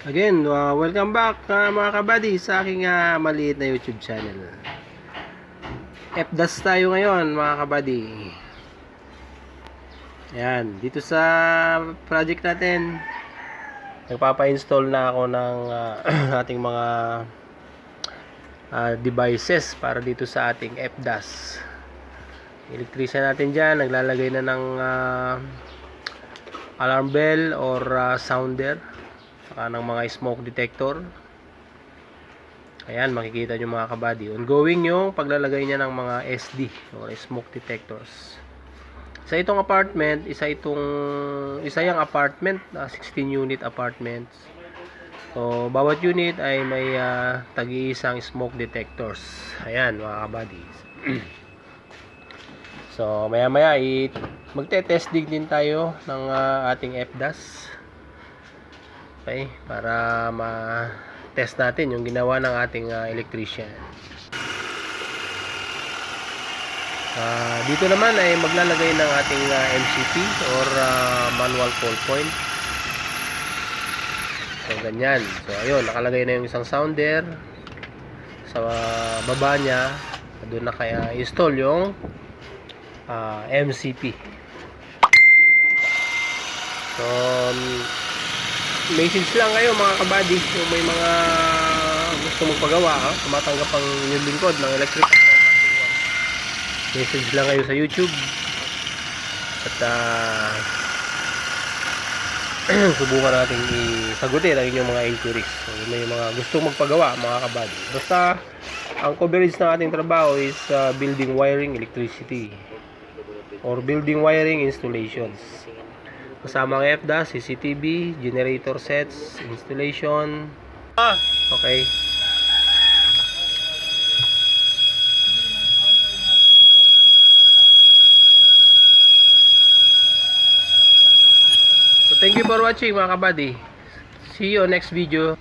Again, welcome back mga kabady sa aking maliit na YouTube channel. FDAS tayo ngayon mga kabady. Ayan, dito sa project natin, nagpapa-install na ako ng ating mga devices para dito sa ating FDAS. Electrician natin dyan, naglalagay na ng alarm bell or sounder, saka ng mga smoke detector. Ayan, makikita nyo mga kabady, ongoing yung paglalagay niya ng mga SD or smoke detectors. Sa itong apartment, isa yung apartment, 16 unit apartments. So bawat unit ay may tag-iisang smoke detectors. Ayan mga kabady. So maya maya magte-testing din tayo ng ating FDAS. Okay, para ma-test natin yung ginawa ng ating electrician. Dito naman ay maglalagay ng ating MCP or manual call point. So ganyan. So ayun, nakalagay na yung isang sounder sa baba niya. Doon na kaya install yung MCP. So message lang kayo mga kabady kung may mga gusto magpagawa, tumatanggap ang inyong lingkod ng electric. Message lang kayo sa YouTube at subukan natin isagutin ang inyong mga inquiries. So, may mga gustong magpagawa mga kabady. Basta ang coverage ng ating trabaho is building wiring electricity or building wiring installations. Kasama ang FDAS, CCTV, generator sets, installation. Okay. So thank you for watching mga kabady. See you next video.